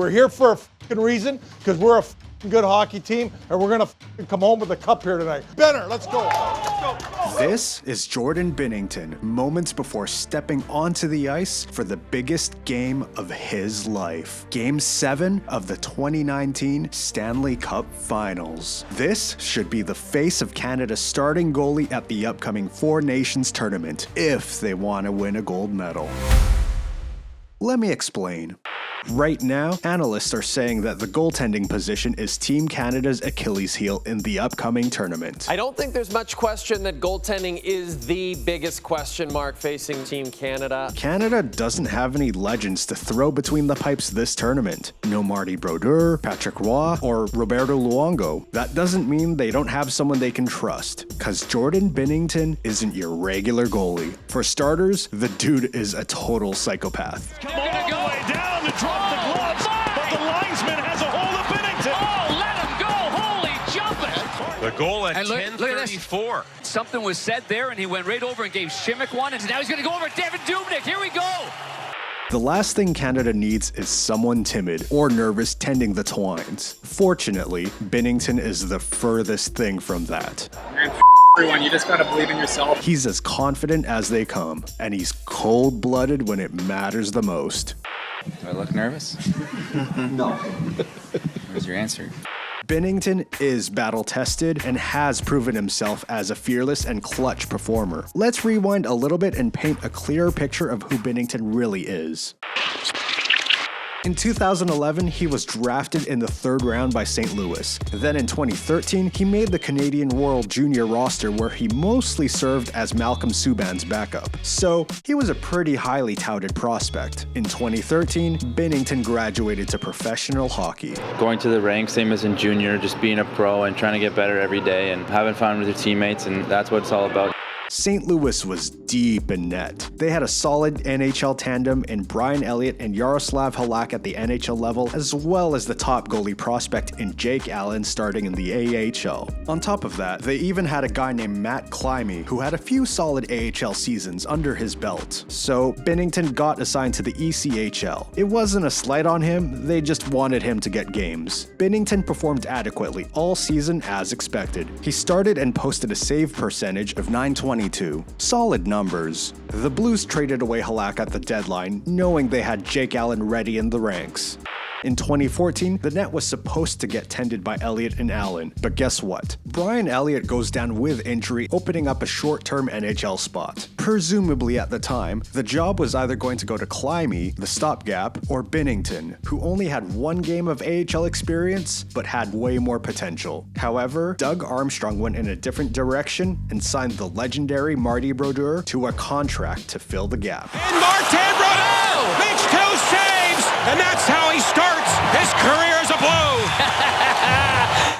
We're here for a fucking reason, because we're a fucking good hockey team, and we're gonna come home with the cup here tonight. Benner, let's go. This is Jordan Binnington, moments before stepping onto the ice for the biggest game of his life. Game 7 of the 2019 Stanley Cup Finals. This should be the face of Canada's starting goalie at the upcoming Four Nations tournament, if they want to win a gold medal. Let me explain. Right now, analysts are saying that the goaltending position is Team Canada's Achilles heel in the upcoming tournament. I don't think there's much question that goaltending is the biggest question mark facing Team Canada. Canada doesn't have any legends to throw between the pipes this tournament. No Marty Brodeur, Patrick Roy, or Roberto Luongo. That doesn't mean they don't have someone they can trust, cause Jordan Binnington isn't your regular goalie. For starters, the dude is a total psychopath. Come all the way down to drop the gloves, but the linesman has a hold of Binnington. Oh, let him go. Holy jumping. The goal at And look at 10:34. Something was said there, and he went right over and gave Shimmick one, and now he's going to go over David Dubnyk. Here we go. The last thing Canada needs is someone timid or nervous tending the twines. Fortunately, Binnington is the furthest thing from that. Everyone, you just gotta believe in yourself. He's as confident as they come, and he's cold-blooded when it matters the most. Do I look nervous? No. Where's your answer? Binnington is battle-tested and has proven himself as a fearless and clutch performer. Let's rewind a little bit and paint a clearer picture of who Binnington really is. In 2011, he was drafted in the 3rd round by St. Louis. Then in 2013, he made the Canadian World Junior roster where he mostly served as Malcolm Subban's backup. So he was a pretty highly touted prospect. In 2013, Binnington graduated to professional hockey. Going to the ranks, same as in junior, just being a pro and trying to get better every day and having fun with your teammates, and that's what it's all about. St. Louis was deep in net. They had a solid NHL tandem in Brian Elliott and Yaroslav Halak at the NHL level, as well as the top goalie prospect in Jake Allen starting in the AHL. On top of that, they even had a guy named Matt Climie who had a few solid AHL seasons under his belt. So Binnington got assigned to the ECHL. It wasn't a slight on him, they just wanted him to get games. Binnington performed adequately all season as expected. He started and posted a save percentage of .922. Solid numbers. The Blues traded away Halak at the deadline, knowing they had Jake Allen ready in the ranks. In 2014, the net was supposed to get tended by Elliott and Allen, but guess what? Brian Elliott goes down with injury, opening up a short-term NHL spot. Presumably at the time, the job was either going to go to Climie, the stopgap, or Binnington, who only had 1 game of AHL experience, but had way more potential. However, Doug Armstrong went in a different direction and signed the legendary Marty Brodeur to a contract to fill the gap. And Martin Brodeur makes 2 saves, and that's how he starts his career as a Blue.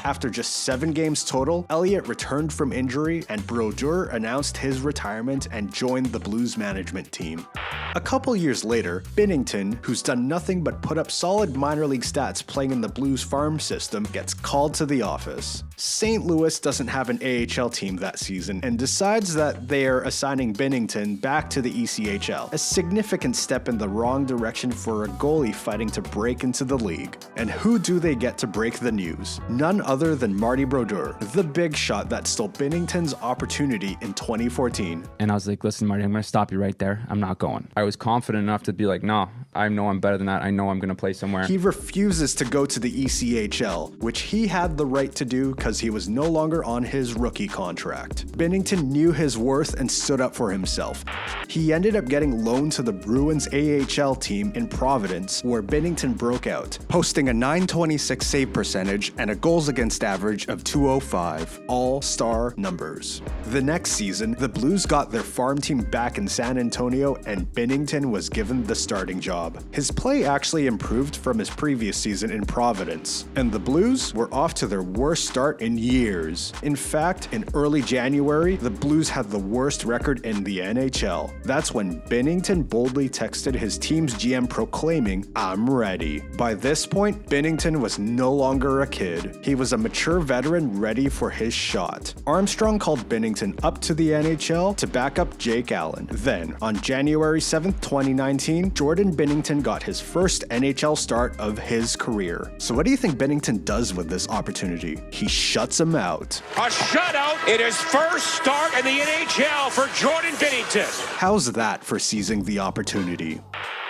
After just 7 games total, Elliott returned from injury and Brodeur announced his retirement and joined the Blues management team. A couple years later, Binnington, who's done nothing but put up solid minor league stats playing in the Blues farm system, gets called to the office. St. Louis doesn't have an AHL team that season and decides that they are assigning Binnington back to the ECHL, a significant step in the wrong direction for a goalie fighting to break into the league. And who do they get to break the news? None other than Marty Brodeur, the big shot that stole Binnington's opportunity in 2014. And I was like, listen, Marty, I'm going to stop you right there. I'm not going. I was confident enough to be like, no, I know I'm better than that. I know I'm going to play somewhere. He refuses to go to the ECHL, which he had the right to do because he was no longer on his rookie contract. Binnington knew his worth and stood up for himself. He ended up getting loaned to the Bruins AHL team in Providence, where Binnington broke out, posting a .926 save percentage and a goals against average of .205, all-star numbers. The next season, the Blues got their farm team back in San Antonio and Binnington was given the starting job. His play actually improved from his previous season in Providence, and the Blues were off to their worst start in years. In fact, in early January, the Blues had the worst record in the NHL. That's when Binnington boldly texted his team's GM proclaiming, "I'm ready." By this point, Binnington was no longer a kid. He was a mature veteran ready for his shot. Armstrong called Binnington up to the NHL to back up Jake Allen. Then, on January 17th, 27th, 2019, Jordan Binnington got his first NHL start of his career. So what do you think Binnington does with this opportunity? He shuts him out. A shutout in his first start in the NHL for Jordan Binnington. How's that for seizing the opportunity?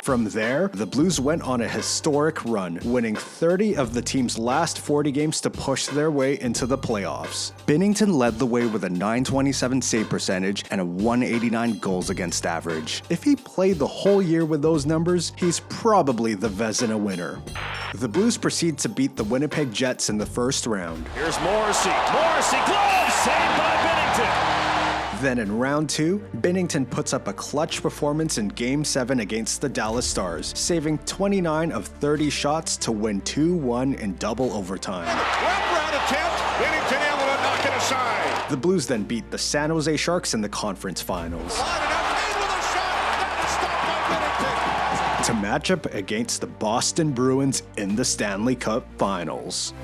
From there, the Blues went on a historic run, winning 30 of the team's last 40 games to push their way into the playoffs. Binnington led the way with a .927 save percentage and a .189 goals against average. If he played the whole year with those numbers, he's probably the Vezina winner. The Blues proceed to beat the Winnipeg Jets in the first round. Here's Morrissey. Morrissey, glove saved by Binnington. Then in round 2, Binnington puts up a clutch performance in Game 7 against the Dallas Stars, saving 29 of 30 shots to win 2-1 in double overtime. Wrap-around attempt. Binnington able to knock it aside. The Blues then beat the San Jose Sharks in the conference finals to match up against the Boston Bruins in the Stanley Cup finals.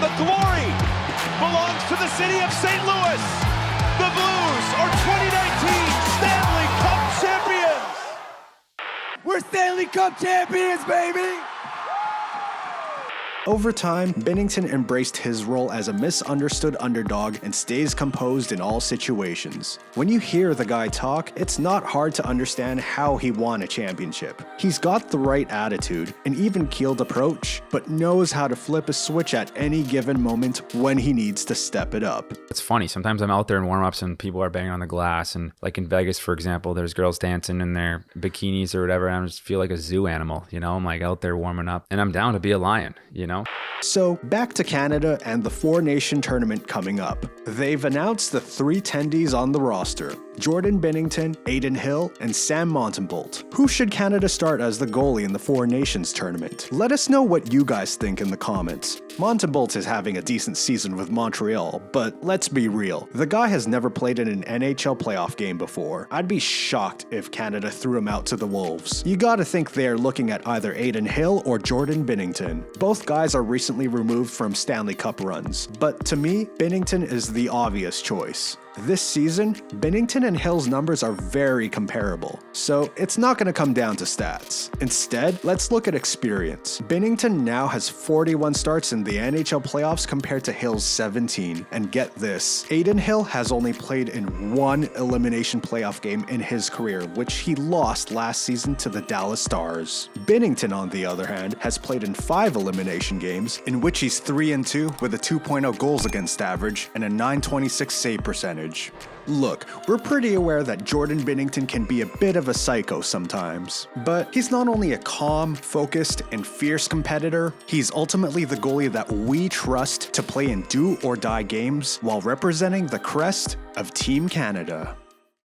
The glory belongs to the city of St. Louis. The Blues are 2019 Stanley Cup champions. We're Stanley Cup champions, baby! Over time, Binnington embraced his role as a misunderstood underdog and stays composed in all situations. When you hear the guy talk, it's not hard to understand how he won a championship. He's got the right attitude, an even-keeled approach, but knows how to flip a switch at any given moment when he needs to step it up. It's funny. Sometimes I'm out there in warm-ups and people are banging on the glass. And like in Vegas, for example, there's girls dancing in their bikinis or whatever. And I just feel like a zoo animal, you know? I'm like out there warming up and I'm down to be a lion, you know? So back to Canada and the Four Nation tournament coming up. They've announced the 3 attendees on the roster: Jordan Binnington, Adin Hill, and Sam Montembeault. Who should Canada start as the goalie in the Four Nations tournament? Let us know what you guys think in the comments. Montembeault is having a decent season with Montreal, but let's be real. The guy has never played in an NHL playoff game before. I'd be shocked if Canada threw him out to the Wolves. You gotta think they're looking at either Adin Hill or Jordan Binnington. Both guys are recently removed from Stanley Cup runs, but to me, Binnington is the obvious choice. This season, Bennington and Hill's numbers are very comparable, so it's not going to come down to stats. Instead, let's look at experience. Bennington now has 41 starts in the NHL playoffs compared to Hill's 17, and get this, Adin Hill has only played in 1 elimination playoff game in his career, which he lost last season to the Dallas Stars. Binnington, on the other hand, has played in 5 elimination games, in which he's 3-2 with a 2.0 goals against average and a .926 save percentage. Look, we're pretty aware that Jordan Binnington can be a bit of a psycho sometimes, but he's not only a calm, focused, and fierce competitor, he's ultimately the goalie that we trust to play in do-or-die games while representing the crest of Team Canada.